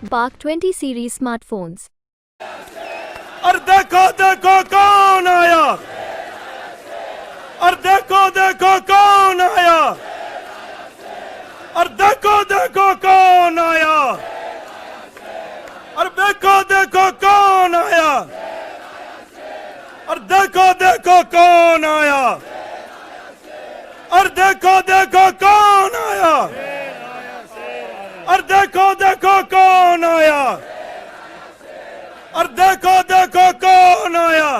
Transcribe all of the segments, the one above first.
Bark 20 series smartphones. और देखो देखो कौन आया, और देखो देखो कौन आया, और देखो देखो कौन आया, और देखो देखो कौन आया, और देखो देखो कौन आया, और देखो देखो कौन आया, और देखो देखो कौन आया, और देखो देखो कौन आया,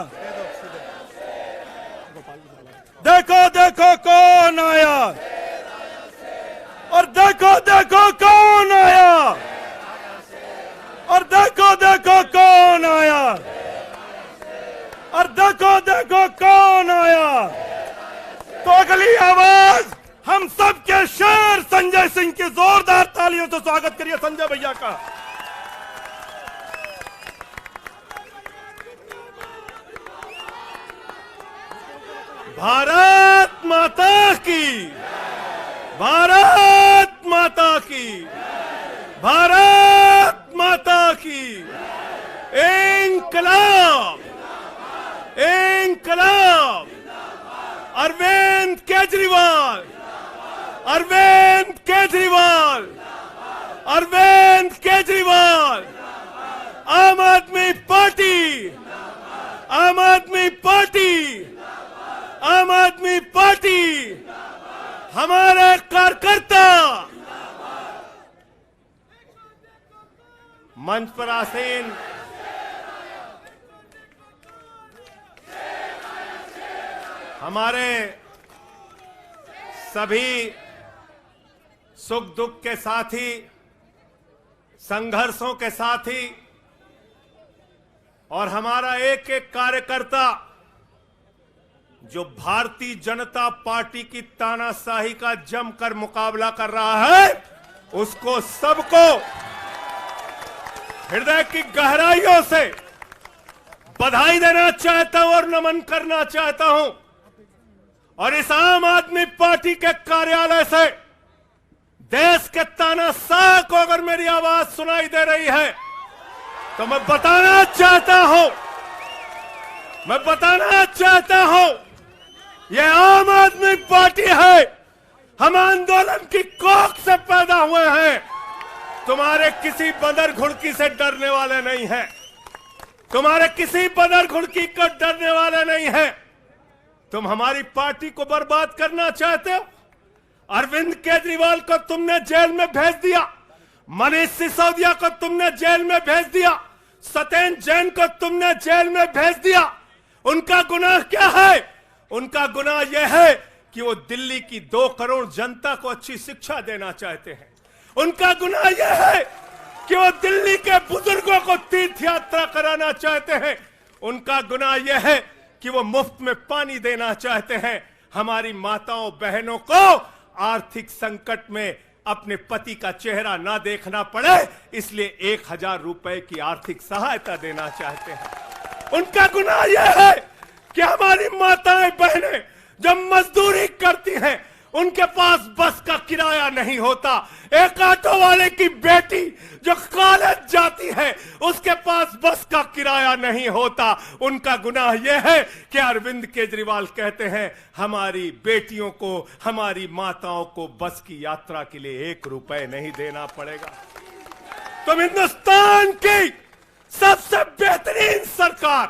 देखो देखो कौन आया, और देखो देखो कौन आया, और देखो देखो कौन आया, और देखो देखो कौन आया। तो अगली आवाज हम सब के शेर संजय सिंह की जोरदार तालियों से स्वागत करिए संजय भैया का। भारत माता की, भारत माता की, भारत माता की। इंकलाब, इंकलाब। अरविंद केजरीवाल, अरविंद केजरीवाल, अरविंद केजरीवाल। आम आदमी पार्टी, आम आदमी पार्टी, आम आदमी पार्टी। हमारे कार्यकर्ता मंच पर आसीन हमारे सभी सुख दुख के साथी, संघर्षों के साथी, और हमारा एक एक कार्यकर्ता जो भारतीय जनता पार्टी की तानाशाही का जमकर मुकाबला कर रहा है, उसको सबको हृदय की गहराइयों से बधाई देना चाहता हूं और नमन करना चाहता हूं। और इस आम आदमी पार्टी के कार्यालय से देश के तानाशाह को अगर मेरी आवाज सुनाई दे रही है तो मैं बताना चाहता हूं, मैं बताना चाहता हूं, यह आम आदमी पार्टी है। हम आंदोलन की कोख से पैदा हुए हैं। तुम्हारे किसी बंदर घुड़की से डरने वाले नहीं हैं, तुम्हारे किसी बंदर घुड़की को डरने वाले नहीं हैं। तुम हमारी पार्टी को बर्बाद करना चाहते हो। अरविंद केजरीवाल को तुमने जेल में भेज दिया, मनीष सिसोदिया को तुमने जेल में भेज दिया, सत्येंद्र जैन को तुमने जेल में भेज दिया। उनका गुनाह क्या है? उनका गुनाह यह है कि वो दिल्ली की 2 करोड़ जनता को अच्छी शिक्षा देना चाहते हैं। उनका गुनाह यह है कि वो दिल्ली के बुजुर्गों को तीर्थ यात्रा कराना चाहते हैं। उनका गुनाह यह है कि वो मुफ्त में पानी देना चाहते हैं। हमारी माताओं बहनों को आर्थिक संकट में अपने पति का चेहरा ना देखना पड़े, इसलिए 1000 रुपए की आर्थिक सहायता देना चाहते हैं। उनका गुनाह यह है कि हमारी माताएं बहनें जब मजदूरी करती हैं, उनके पास बस का किराया नहीं होता। एक ऑटो वाले की बेटी जो कॉलेज जाती है, उसके पास बस का किराया नहीं होता। उनका गुनाह यह है कि अरविंद केजरीवाल कहते हैं हमारी बेटियों को, हमारी माताओं को बस की यात्रा के लिए 1 रुपए नहीं देना पड़ेगा। तुम हिंदुस्तान की सबसे बेहतरीन सरकार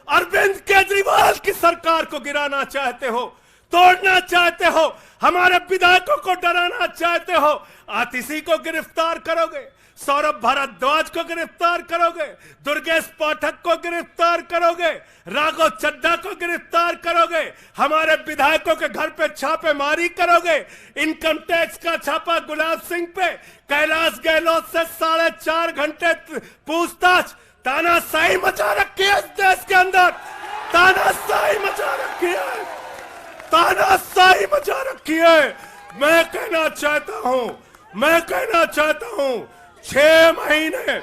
अरविंद केजरीवाल की सरकार को गिराना चाहते हो, तोड़ना चाहते हो, हमारे विधायकों को डराना चाहते हो। आतिशी को गिरफ्तार करोगे, सौरभ भारद्वाज को गिरफ्तार करोगे, दुर्गेश पाठक को गिरफ्तार करोगे, राघव चड्ढा को गिरफ्तार करोगे, हमारे विधायकों के घर पे छापेमारी करोगे, इनकम टैक्स का छापा गुलाब सिंह पे, कैलाश गहलोत से 4.5 घंटे पूछताछ। तानाशाही मचा रखी है इस देश के अंदर, तानाशाही मचा रखी है, तानाशाही मचा रखी है। मैं कहना चाहता हूं, मैं कहना चाहता हूं, 6 महीने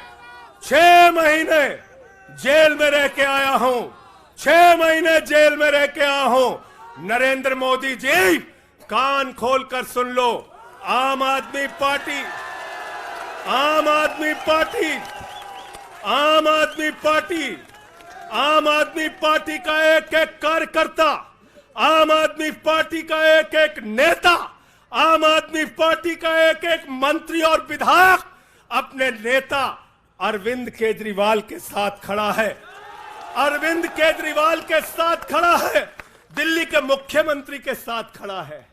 जेल में रह के आया हूं, 6 महीने जेल में रह के आया हूं। नरेंद्र मोदी जी, कान खोलकर सुन लो, आम आदमी पार्टी आम आदमी पार्टी आम आदमी पार्टी आम आदमी पार्टी का एक एक कार्यकर्ता, आम आदमी पार्टी का एक एक नेता, आम आदमी पार्टी का एक एक मंत्री और विधायक अपने नेता अरविंद केजरीवाल के साथ खड़ा है। अरविंद केजरीवाल के साथ खड़ा है, दिल्ली के मुख्यमंत्री के साथ खड़ा है।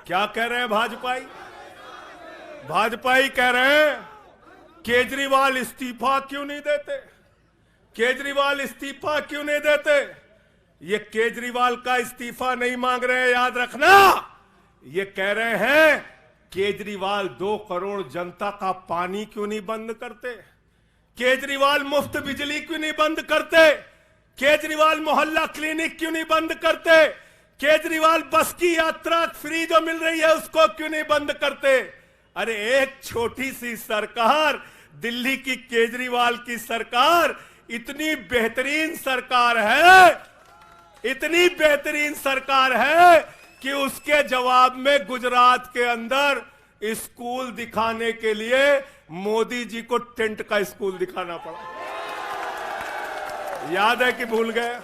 क्या कह रहे हैं भाजपाई? भाजपाई कह रहे हैं केजरीवाल इस्तीफा क्यों नहीं देते, केजरीवाल इस्तीफा क्यों नहीं देते। ये केजरीवाल का इस्तीफा नहीं मांग रहे हैं, याद रखना। ये कह रहे हैं केजरीवाल 2 करोड़ जनता का पानी क्यों नहीं बंद करते, केजरीवाल मुफ्त बिजली क्यों नहीं बंद करते, केजरीवाल मोहल्ला क्लिनिक क्यों नहीं बंद करते, केजरीवाल बस की यात्रा फ्री जो मिल रही है उसको क्यों नहीं बंद करते। अरे एक छोटी सी सरकार, दिल्ली की केजरीवाल की सरकार इतनी बेहतरीन सरकार है, इतनी बेहतरीन सरकार है कि उसके जवाब में गुजरात के अंदर स्कूल दिखाने के लिए मोदी जी को टेंट का स्कूल दिखाना पड़ा। याद है कि भूल गए?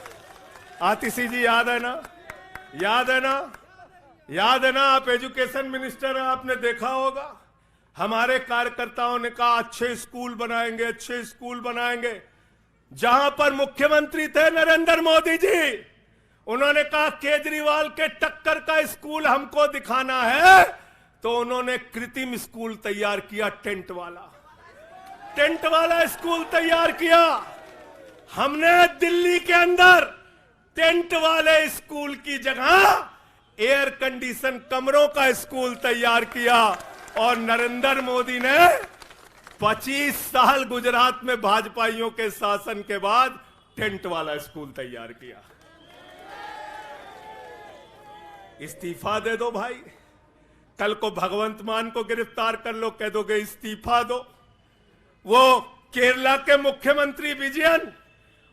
आतिशी जी याद है ना? याद है ना? याद है ना? आप एजुकेशन मिनिस्टर हैं, आपने देखा होगा हमारे कार्यकर्ताओं ने कहा अच्छे स्कूल बनाएंगे, अच्छे स्कूल बनाएंगे। जहां पर मुख्यमंत्री थे नरेंद्र मोदी जी, उन्होंने कहा केजरीवाल के टक्कर का स्कूल हमको दिखाना है, तो उन्होंने कृत्रिम स्कूल तैयार किया, टेंट वाला स्कूल तैयार किया। हमने दिल्ली के अंदर टेंट वाले स्कूल की जगह एयर कंडीशन कमरों का स्कूल तैयार किया। और नरेंद्र मोदी ने 25 साल गुजरात में भाजपाइयों के शासन के बाद टेंट वाला स्कूल तैयार किया। इस्तीफा दे दो भाई, कल को भगवंत मान को गिरफ्तार कर लो, कह दोगे इस्तीफा दो। वो केरला के मुख्यमंत्री विजयन,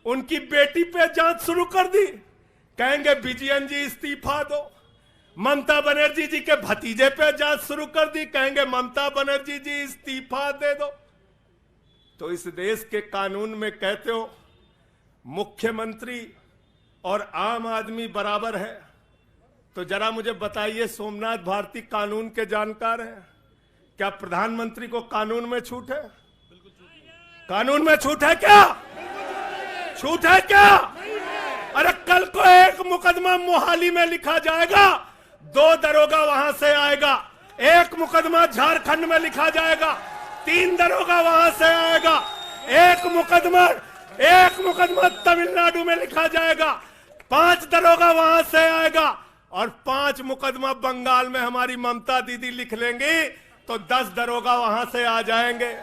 उनकी बेटी पे जांच शुरू कर दी, कहेंगे विजयन जी इस्तीफा दो। ममता बनर्जी जी के भतीजे पे जांच शुरू कर दी, कहेंगे ममता बनर्जी जी इस्तीफा दे दो। तो इस देश के कानून में कहते हो मुख्यमंत्री और आम आदमी बराबर है, तो जरा मुझे बताइए, सोमनाथ भारती कानून के जानकार हैं, क्या प्रधानमंत्री को कानून में छूट है? कानून में छूट है क्या? छूट है क्या? अरे कल को एक मुकदमा मोहाली में लिखा जाएगा, 2 दरोगा वहां से आएगा, एक मुकदमा झारखंड में लिखा जाएगा, 3 दरोगा वहां से आएगा, एक मुकदमा तमिलनाडु में लिखा जाएगा, 5 दरोगा वहां से आएगा, और 5 मुकदमा बंगाल में हमारी ममता दीदी लिख लेंगी, तो 10 दरोगा वहां से आ जाएंगे,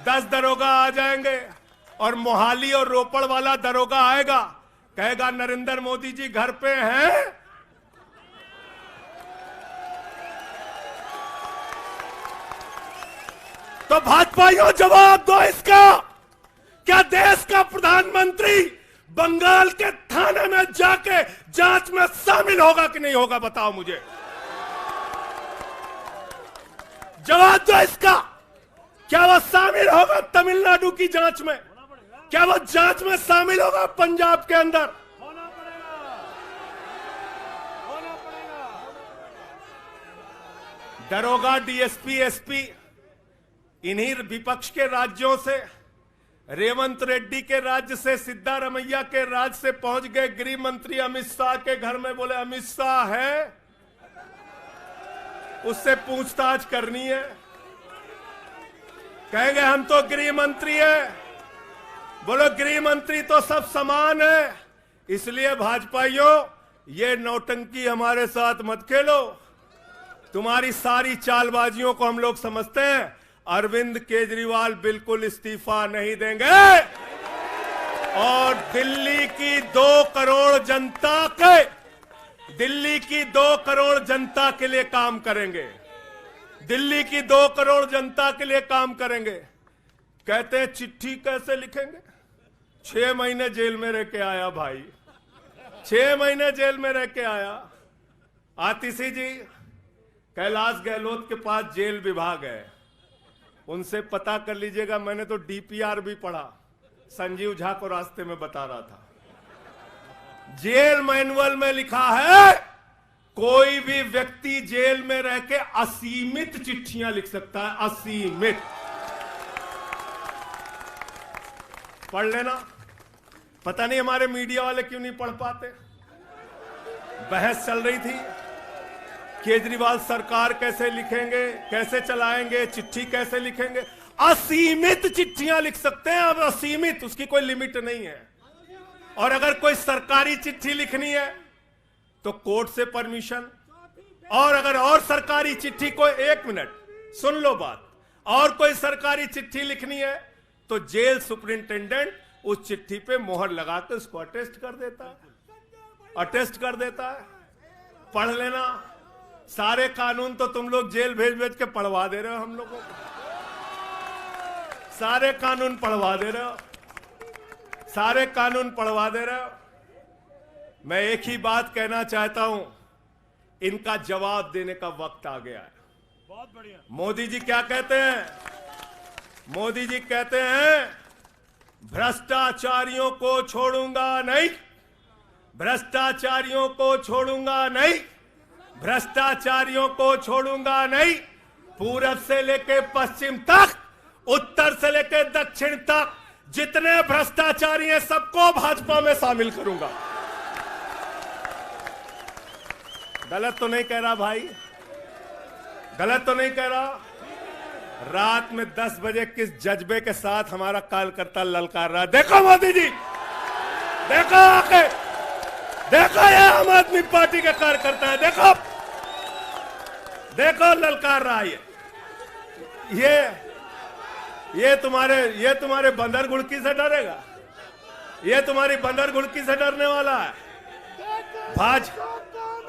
10 दरोगा आ जाएंगे। और मोहाली और रोपड़ वाला दरोगा आएगा, कहेगा नरेंद्र मोदी जी घर पे हैं। तो भाजपाइयों जवाब दो इसका, क्या देश का प्रधानमंत्री बंगाल के थाने में जाके जांच में शामिल होगा कि नहीं होगा? बताओ मुझे, जवाब दो इसका। क्या वो शामिल होगा तमिलनाडु की जांच में? क्या वो जांच में शामिल होगा पंजाब के अंदर? दरोगा, डीएसपी, एसपी इन्हीं विपक्ष के राज्यों से, रेवंत रेड्डी के राज्य से, सिद्धारमैया के राज्य से पहुंच गए गृह मंत्री अमित शाह के घर में। बोले अमित शाह है, उससे पूछताछ करनी है। कहेंगे हम तो गृह मंत्री है। बोलो गृह मंत्री तो सब समान है। इसलिए भाजपाइयों, ये नौटंकी हमारे साथ मत खेलो। तुम्हारी सारी चालबाजियों को हम लोग समझते हैं। अरविंद केजरीवाल बिल्कुल इस्तीफा नहीं देंगे और दिल्ली की 2 करोड़ जनता के लिए काम करेंगे। दिल्ली की 2 करोड़ जनता के लिए काम करेंगे। कहते हैं चिट्ठी कैसे लिखेंगे? 6 महीने जेल में रह के आया भाई, 6 महीने जेल में रह के आया। आतिशी जी कैलाश गहलोत के पास जेल विभाग है, उनसे पता कर लीजिएगा, मैंने तो डीपीआर भी पढ़ा, संजीव झा को रास्ते में बता रहा था। जेल मैनुअल में लिखा है कोई भी व्यक्ति जेल में रह के असीमित चिट्ठियां लिख सकता है, असीमित। पढ़ लेना। पता नहीं हमारे मीडिया वाले क्यों नहीं पढ़ पाते। बहस चल रही थी, केजरीवाल सरकार कैसे लिखेंगे, कैसे चलाएंगे, चिट्ठी कैसे लिखेंगे। असीमित चिट्ठियां लिख सकते हैं अब, असीमित, उसकी कोई लिमिट नहीं है। और अगर कोई सरकारी चिट्ठी लिखनी है तो कोर्ट से परमिशन, और अगर और सरकारी चिट्ठी को, एक मिनट सुन लो बात, और कोई सरकारी चिट्ठी लिखनी है तो जेल सुपरिंटेंडेंट उस चिट्ठी पे मोहर लगाकर उसको अटेस्ट कर देता है, अटेस्ट कर देता है। पढ़ लेना। सारे कानून तो तुम लोग जेल भेज भेज के पढ़वा दे रहे हो हम लोगों को, सारे कानून पढ़वा दे रहे हो, सारे कानून पढ़वा दे रहे हो। मैं एक ही बात कहना चाहता हूं, इनका जवाब देने का वक्त आ गया है। बहुत बढ़िया। मोदी जी क्या कहते हैं? मोदी जी कहते हैं भ्रष्टाचारियों को छोड़ूंगा नहीं, भ्रष्टाचारियों को छोड़ूंगा नहीं, भ्रष्टाचारियों को छोड़ूंगा नहीं। पूरब से लेके पश्चिम तक, उत्तर से लेके दक्षिण तक जितने भ्रष्टाचारी हैं सबको भाजपा में शामिल करूंगा। गलत तो नहीं कह रहा भाई? गलत तो नहीं कह रहा? रात में 10 बजे किस जज्बे के साथ हमारा कार्यकर्ता ललकार रहा है। देखो मोदी जी, देखो आके, देखो ये आम आदमी पार्टी के कार्यकर्ता है, देखो देखो ललकार रहा है। ये तुम्हारे बंदर घुड़की से डरेगा? ये तुम्हारी बंदर घुड़की से डरने वाला है?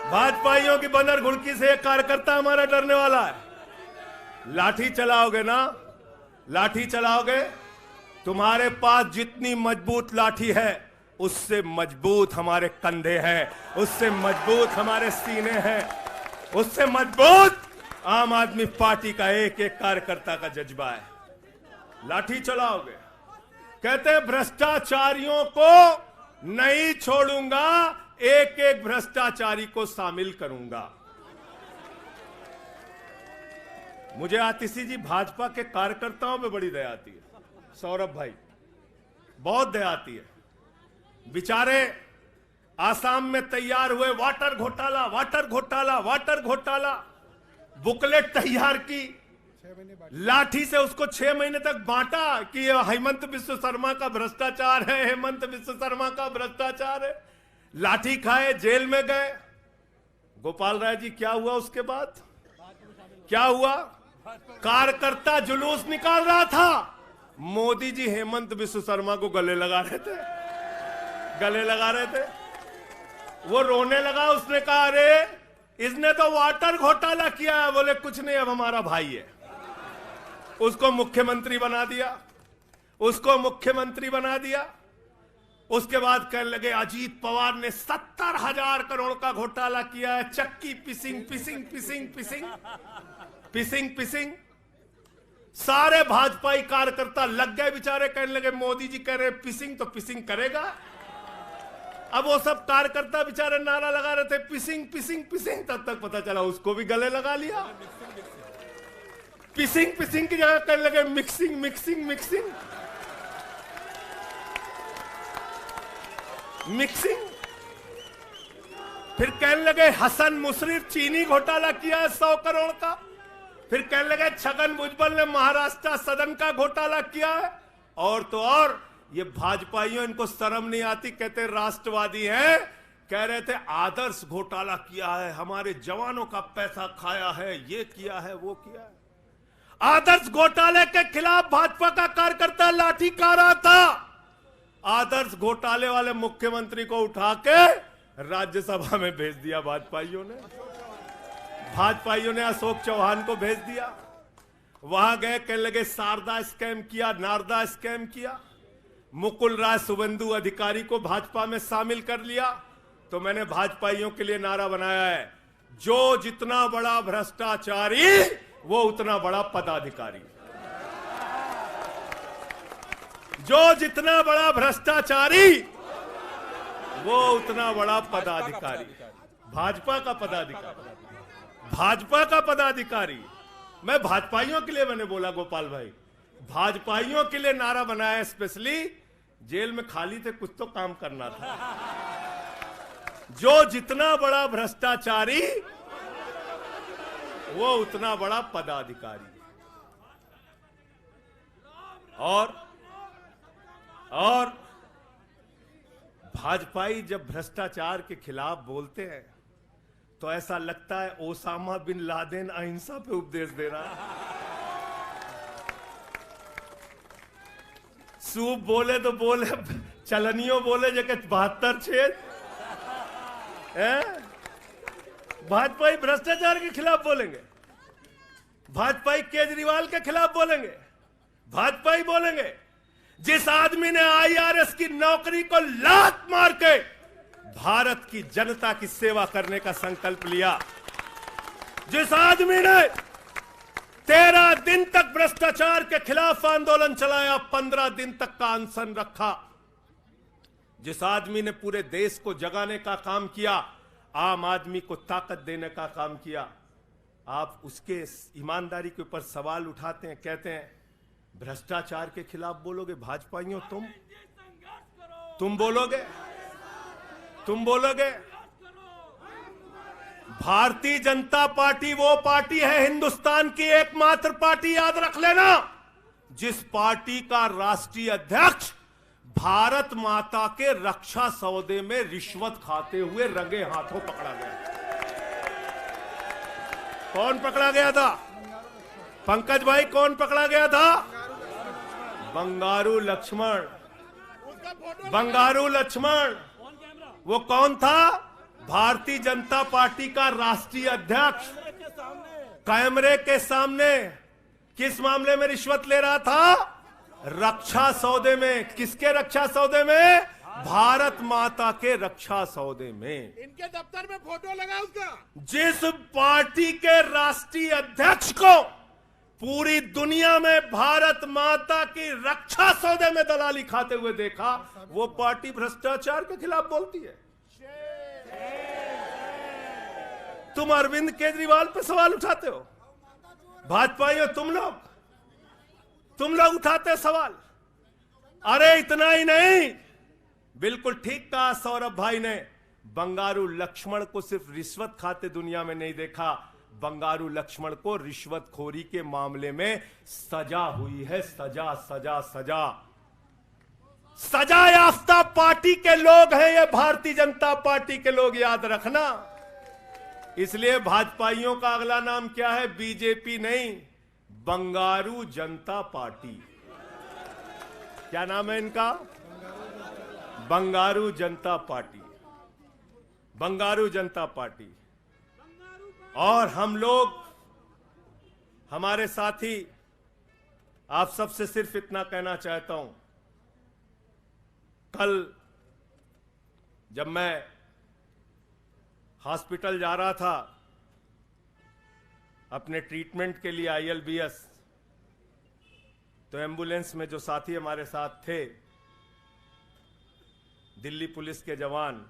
भाजपाइयों की बंदर घुड़की से एक कार्यकर्ता हमारा डरने वाला है? लाठी चलाओगे ना, लाठी चलाओगे। तुम्हारे पास जितनी मजबूत लाठी है उससे मजबूत हमारे कंधे हैं, उससे मजबूत हमारे सीने हैं, उससे मजबूत आम आदमी पार्टी का एक एक कार्यकर्ता का जज्बा है। लाठी चलाओगे। कहते हैं भ्रष्टाचारियों को नहीं छोड़ूंगा, एक एक भ्रष्टाचारी को शामिल करूंगा। मुझे आतिशी जी भाजपा के कार्यकर्ताओं पे बड़ी दया आती है, सौरभ भाई, बहुत दया आती है। बेचारे आसाम में तैयार हुए, वाटर घोटाला, वाटर घोटाला, वाटर घोटाला, बुकलेट तैयार की, लाठी से उसको 6 महीने तक बांटा कि ये हेमंत बिस्व शर्मा का भ्रष्टाचार है, हेमंत बिस्व शर्मा का भ्रष्टाचार है। लाठी खाए, जेल में गए। गोपाल राय जी क्या हुआ उसके बाद? क्या हुआ? कार्यकर्ता जुलूस निकाल रहा था, मोदी जी हेमंत बिस्व शर्मा को गले लगा रहे थे, गले लगा रहे थे। वो रोने लगा, उसने कहा अरे इसने तो वाटर घोटाला किया है। बोले कुछ नहीं, अब हमारा भाई है। उसको मुख्यमंत्री बना दिया, उसको मुख्यमंत्री बना दिया। उसके बाद कहने लगे अजीत पवार ने 70,000 करोड़ का घोटाला किया है, चक्की पिसिंग पिसिंग पिसिंग पिसिंग पिसिंग पिसिंग। सारे भाजपाई कार्यकर्ता लग गए बेचारे, कहने लगे मोदी जी कह रहे पिसिंग तो पिसिंग करेगा। अब वो सब कार्यकर्ता बेचारे नारा लगा रहे थे पिसिंग पिसिंग पिसिंग, तब तक पता चला उसको भी गले लगा लिया। पिसिंग पिसिंग की जगह कहने लगे मिक्सिंग मिक्सिंग मिक्सिंग मिक्सिंग। फिर कहने लगे हसन मुशर्रफ चीनी घोटाला किया है 100 करोड़ का। फिर कहने लगे छगन भुजबल ने महाराष्ट्र सदन का घोटाला किया है। और तो और ये भाजपाइयों, इनको शर्म नहीं आती, कहते राष्ट्रवादी हैं, कह रहे थे आदर्श घोटाला किया है, हमारे जवानों का पैसा खाया है, ये किया है, वो किया है। आदर्श घोटाले के खिलाफ भाजपा का कार्यकर्ता लाठी खा रहा था। आदर्श घोटाले वाले मुख्यमंत्री को उठा के राज्यसभा में भेज दिया भाजपाइयों ने। भाजपाइयों ने अशोक चौहान को भेज दिया। वहां गए, कहने लगे शारदा स्कैम किया, नारदा स्कैम किया। मुकुल राय शुभेंदु अधिकारी को भाजपा में शामिल कर लिया। तो मैंने भाजपाइयों के लिए नारा बनाया है, जो जितना बड़ा भ्रष्टाचारी वो उतना बड़ा पदाधिकारी। जो जितना बड़ा भ्रष्टाचारी वो उतना बड़ा पदाधिकारी। भाजपा का पदाधिकारी, भाजपा का पदाधिकारी। मैं भाजपाइयों के लिए मैंने बोला गोपाल भाई, भाजपाइयों के लिए नारा बनाया स्पेशली। जेल में खाली थे, कुछ तो काम करना था। जो जितना बड़ा भ्रष्टाचारी वो उतना बड़ा पदाधिकारी। और भाजपाई जब भ्रष्टाचार के खिलाफ बोलते हैं तो ऐसा लगता है ओसामा बिन लादेन अहिंसा पे उपदेश दे रहा है। सूप बोले तो बोले, चलनियों बोले जगह 72 छेद। भाजपाई भ्रष्टाचार के खिलाफ बोलेंगे, भाजपाई केजरीवाल के खिलाफ बोलेंगे, भाजपाई बोलेंगे जिस आदमी ने आईआरएस की नौकरी को लात मार के भारत की जनता की सेवा करने का संकल्प लिया, जिस आदमी ने 13 दिन तक भ्रष्टाचार के खिलाफ आंदोलन चलाया, 15 दिन तक का अनशन रखा, जिस आदमी ने पूरे देश को जगाने का काम किया, आम आदमी को ताकत देने का काम किया, आप उसके ईमानदारी के ऊपर सवाल उठाते हैं, कहते हैं भ्रष्टाचार के खिलाफ बोलोगे। भाजपाइयों तुम बोलोगे, तुम बोलोगे। भारतीय जनता पार्टी वो पार्टी है हिंदुस्तान की एकमात्र पार्टी, याद रख लेना, जिस पार्टी का राष्ट्रीय अध्यक्ष भारत माता के रक्षा सौदे में रिश्वत खाते हुए रंगे हाथों पकड़ा गया। कौन पकड़ा गया था? पंकज भाई, कौन पकड़ा गया था? बंगारू लक्ष्मण। बंगारू लक्ष्मण वो कौन था? भारतीय जनता पार्टी का राष्ट्रीय अध्यक्ष। कैमरे के सामने किस मामले में रिश्वत ले रहा था? रक्षा सौदे में। किसके रक्षा सौदे में? भारत माता के रक्षा सौदे में। इनके दफ्तर में फोटो लगा उसका। जिस पार्टी के राष्ट्रीय अध्यक्ष को पूरी दुनिया में भारत माता की रक्षा सौदे में दलाली खाते हुए देखा, वो पार्टी भ्रष्टाचार के खिलाफ बोलती है। तुम अरविंद केजरीवाल पे सवाल उठाते हो, भाजपाइयों तुम लोग उठाते सवाल। अरे इतना ही नहीं, बिल्कुल ठीक कहा सौरभ भाई ने, बंगारू लक्ष्मण को सिर्फ रिश्वत खाते दुनिया में नहीं देखा, बंगारू लक्ष्मण को रिश्वतखोरी के मामले में सजा हुई है। सजा सजा सजा सजा याफ्ता पार्टी के लोग हैं ये भारतीय जनता पार्टी के लोग, याद रखना। इसलिए भाजपाइयों का अगला नाम क्या है? बीजेपी नहीं, बंगारू जनता पार्टी। क्या नाम है इनका? बंगारू जनता पार्टी। बंगारू जनता पार्टी। और हम लोग, हमारे साथी, आप सबसे सिर्फ इतना कहना चाहता हूं, कल जब मैं हॉस्पिटल जा रहा था अपने ट्रीटमेंट के लिए ILBS, तो एम्बुलेंस में जो साथी हमारे साथ थे, दिल्ली पुलिस के जवान,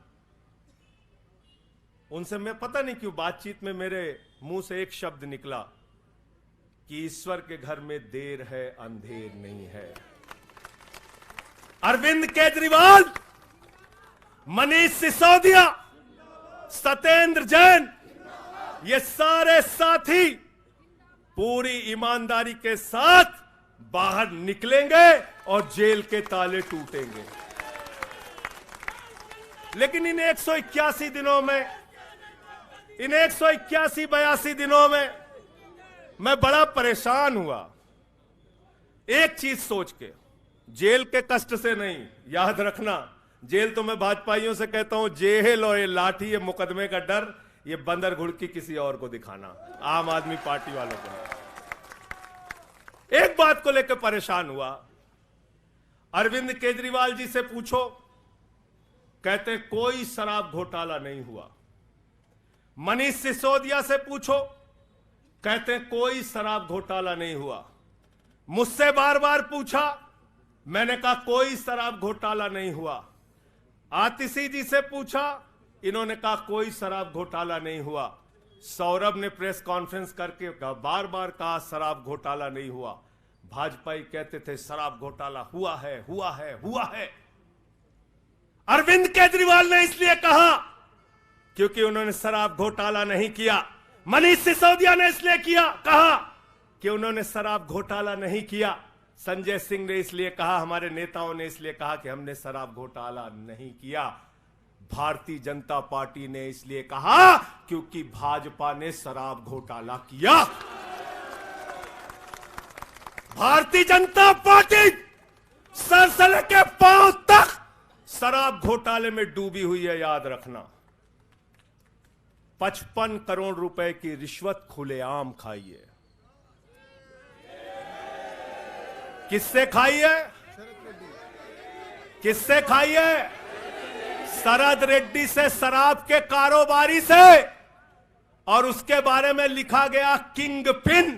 उनसे मैं पता नहीं क्यों बातचीत में मेरे मुंह से एक शब्द निकला कि ईश्वर के घर में देर है अंधेर नहीं है। अरविंद केजरीवाल, मनीष सिसोदिया, सत्येंद्र जैन, ये सारे साथी पूरी ईमानदारी के साथ बाहर निकलेंगे और जेल के ताले टूटेंगे। लेकिन इन 181 दिनों में, इन 181-82 दिनों में मैं बड़ा परेशान हुआ, एक चीज सोच के, जेल के कष्ट से नहीं। याद रखना, जेल तो मैं भाजपाइयों से कहता हूं, जेल और ये लाठी, ये मुकदमे का डर, ये बंदर घुड़की किसी और को दिखाना, आम आदमी पार्टी वालों को। एक बात को लेकर परेशान हुआ, अरविंद केजरीवाल जी से पूछो, कहते कोई शराब घोटाला नहीं हुआ। मनीष सिसोदिया से पूछो, कहते कोई शराब घोटाला नहीं हुआ। मुझसे बार बार पूछा, मैंने कहा कोई शराब घोटाला नहीं हुआ। आतिशी जी से पूछा, इन्होंने कहा कोई शराब घोटाला नहीं हुआ। सौरभ ने प्रेस कॉन्फ्रेंस करके बार बार कहा शराब घोटाला नहीं हुआ। भाजपा ही कहते थे शराब घोटाला हुआ है, हुआ है, हुआ है। अरविंद केजरीवाल ने इसलिए कहा क्योंकि उन्होंने शराब घोटाला नहीं किया। मनीष सिसोदिया ने इसलिए कहा कि उन्होंने शराब घोटाला नहीं किया। संजय सिंह ने इसलिए कहा, हमारे नेताओं ने इसलिए कहा कि हमने शराब घोटाला नहीं किया। भारतीय जनता पार्टी ने इसलिए कहा क्योंकि भाजपा ने शराब घोटाला किया। भारतीय जनता पार्टी सर से लेकर पांव तक शराब घोटाले में डूबी हुई है, याद रखना। 55 करोड़ रुपए की रिश्वत खुलेआम खाई है। किससे खाई है? किससे खाई है? शरद रेड्डी से, शराब के कारोबारी से। और उसके बारे में लिखा गया किंग पिन।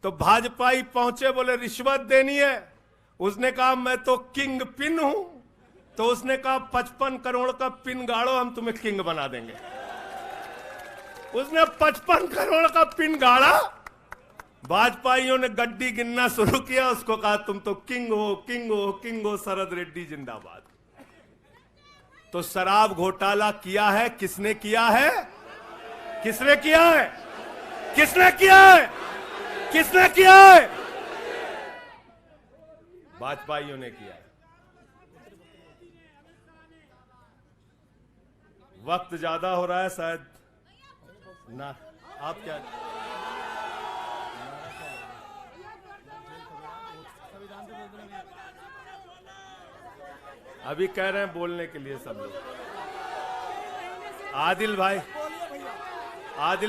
तो भाजपा ही पहुंचे, बोले रिश्वत देनी है। उसने कहा मैं तो किंग पिन हूं। तो उसने कहा 55 करोड़ का पिन गाड़ो, हम तुम्हें किंग बना देंगे। उसने 55 करोड़ का पिन गाड़ा। भाजपाइयों ने गड्डी गिनना शुरू किया, उसको कहा तुम तो किंग हो, किंग हो, किंग हो, शरद रेड्डी जिंदाबाद। तो शराब घोटाला किया है, किसने किया है? किसने किया है? किसने किया है? किसने किया है? भाजपाइयों ने किया है। वक्त ज्यादा हो रहा है शायद ना, आप क्या? अभी कह रहे हैं बोलने के लिए सब लोग। आदिल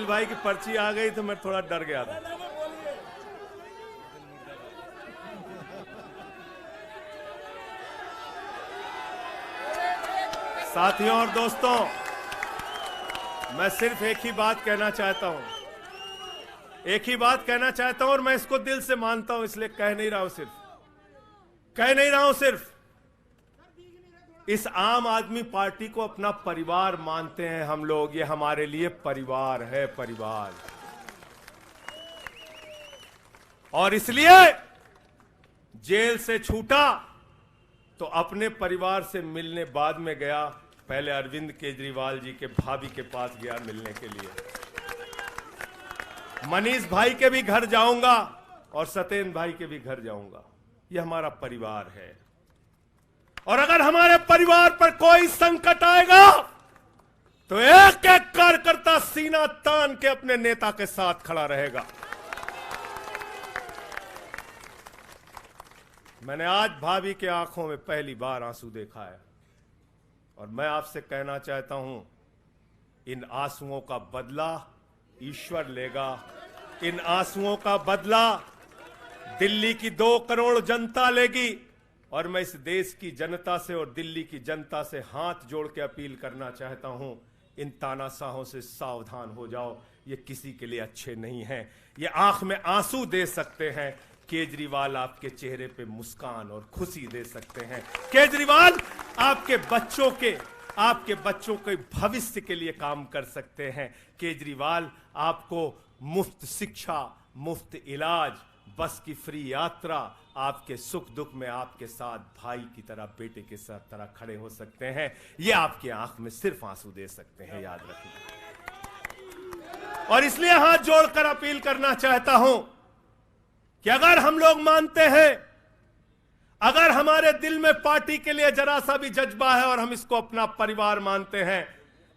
भाई की पर्ची आ गई तो मैं थोड़ा डर गया था। साथियों और दोस्तों, मैं सिर्फ एक ही बात कहना चाहता हूं, एक ही बात कहना चाहता हूं, और मैं इसको दिल से मानता हूं, इसलिए कह नहीं रहा हूं सिर्फ इस आम आदमी पार्टी को अपना परिवार मानते हैं हम लोग। ये हमारे लिए परिवार है, परिवार। और इसलिए जेल से छूटा तो अपने परिवार से मिलने बाद में गया। पहले अरविंद केजरीवाल जी के भाभी के पास गया मिलने के लिए। मनीष भाई के भी घर जाऊंगा और सत्येंद्र भाई के भी घर जाऊंगा। ये हमारा परिवार है। और अगर हमारे परिवार पर कोई संकट आएगा तो एक एक कार्यकर्ता सीना तान के अपने नेता के साथ खड़ा रहेगा। मैंने आज भाभी के आंखों में पहली बार आंसू देखा है, और मैं आपसे कहना चाहता हूं, इन आंसुओं का बदला ईश्वर लेगा। इन आंसुओं का बदला दिल्ली की 2 करोड़ जनता लेगी। और मैं इस देश की जनता से और दिल्ली की जनता से हाथ जोड़ के अपील करना चाहता हूं, इन तानाशाहों से सावधान हो जाओ। ये किसी के लिए अच्छे नहीं हैं। ये आंख में आंसू दे सकते हैं, केजरीवाल आपके चेहरे पे मुस्कान और खुशी दे सकते हैं। केजरीवाल आपके बच्चों के भविष्य के लिए काम कर सकते हैं। केजरीवाल आपको मुफ्त शिक्षा, मुफ्त इलाज, बस की फ्री यात्रा, आपके सुख दुख में आपके साथ भाई की तरह, बेटे के साथ तरह खड़े हो सकते हैं। ये आपकी आंख में सिर्फ आंसू दे सकते हैं, याद रखिए। और इसलिए हाथ जोड़कर अपील करना चाहता हूं कि अगर हम लोग मानते हैं, अगर हमारे दिल में पार्टी के लिए जरा सा भी जज्बा है और हम इसको अपना परिवार मानते हैं,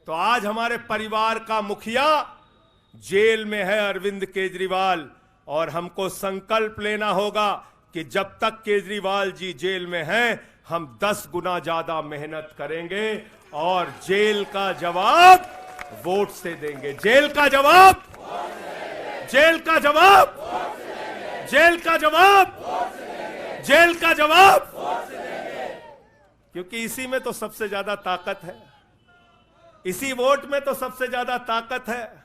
तो आज हमारे परिवार का मुखिया जेल में है, अरविंद केजरीवाल। और हमको संकल्प लेना होगा कि जब तक केजरीवाल जी जेल में हैं, हम 10 गुना ज्यादा मेहनत करेंगे और जेल का जवाब वोट से देंगे। जेल का जवाब, जेल का जवाब, जेल का जवाब, जेल का जवाब, क्योंकि इसी में तो सबसे ज्यादा ताकत है, इसी वोट में तो सबसे ज्यादा ताकत है।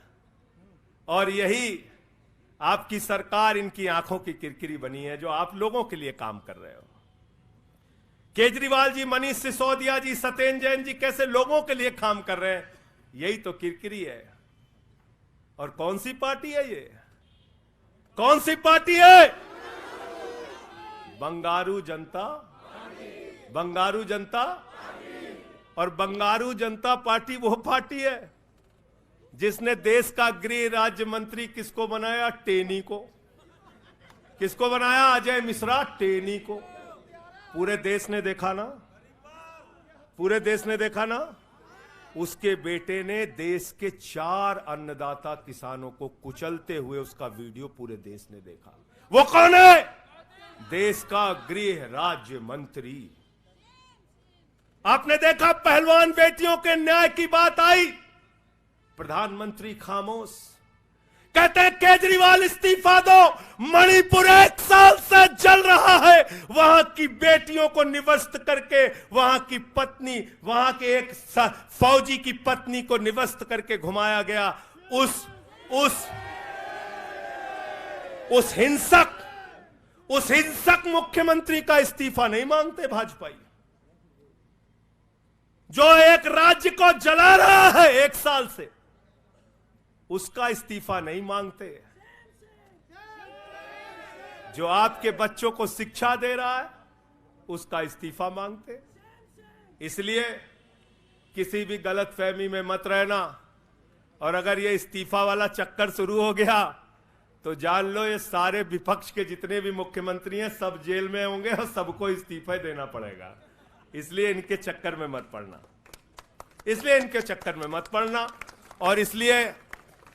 और यही आपकी सरकार इनकी आंखों की किरकिरी बनी है, जो आप लोगों के लिए काम कर रहे हो। केजरीवाल जी, मनीष सिसोदिया जी, सत्येंद्र जैन जी कैसे लोगों के लिए काम कर रहे हैं, यही तो किरकिरी है। और कौन सी पार्टी है ये? कौन सी पार्टी है? बंगारू जनता, बंगारू जनता। और बंगारू जनता पार्टी वो पार्टी है जिसने देश का गृह राज्य मंत्री किसको बनाया? टेनी को। किसको बनाया? अजय मिश्रा टेनी को। पूरे देश ने देखा ना, पूरे देश ने देखा ना। उसके बेटे ने देश के 4 अन्नदाता किसानों को कुचलते हुए उसका वीडियो पूरे देश ने देखा। वो कौन है? देश का गृह राज्य मंत्री। आपने देखा पहलवान बेटियों के न्याय की बात आई, प्रधानमंत्री खामोश। कहते हैं केजरीवाल इस्तीफा दो, मणिपुर 1 साल से जल रहा है। वहां की बेटियों को निवस्त करके, वहां की पत्नी, वहां के एक फौजी की पत्नी को निवस्त करके घुमाया गया। उस हिंसक मुख्यमंत्री का इस्तीफा नहीं मांगते भाजपाई, जो एक राज्य को जला रहा है 1 साल से, उसका इस्तीफा नहीं मांगते। जो आपके बच्चों को शिक्षा दे रहा है उसका इस्तीफा मांगते। इसलिए किसी भी गलतफहमी में मत रहना। और अगर ये इस्तीफा वाला चक्कर शुरू हो गया तो जान लो ये सारे विपक्ष के जितने भी मुख्यमंत्री हैं सब जेल में होंगे और सबको इस्तीफा देना पड़ेगा। इसलिए इनके चक्कर में मत पड़ना, इसलिए इनके चक्कर में मत पड़ना। और इसलिए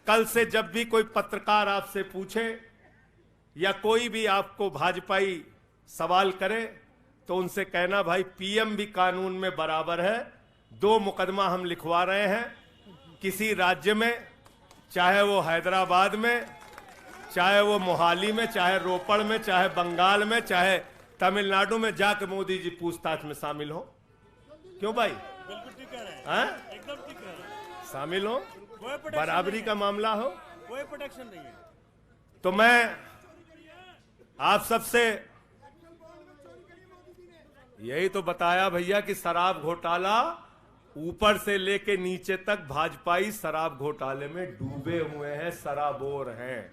कल से जब भी कोई पत्रकार आपसे पूछे या कोई भी आपको भाजपाई सवाल करे तो उनसे कहना, भाई पीएम भी कानून में बराबर है। 2 मुकदमा हम लिखवा रहे हैं किसी राज्य में, चाहे वो हैदराबाद में, चाहे वो मोहाली में, चाहे रोपड़ में, चाहे बंगाल में, चाहे तमिलनाडु में, जाके मोदी जी पूछताछ में शामिल हो। क्यों भाई? बिल्कुल ठीक कह रहे हैं, हैं? एकदम ठीक कह रहे हैं। शामिल हो, कोई प्रोटेक्शन बराबरी नहीं का मामला हो। कोई प्रोटेक्शन नहीं है। तो मैं आप सबसे यही तो बताया भैया कि शराब घोटाला ऊपर से लेके नीचे तक भाजपाई शराब घोटाले में डूबे हुए हैं, सराबोर हैं।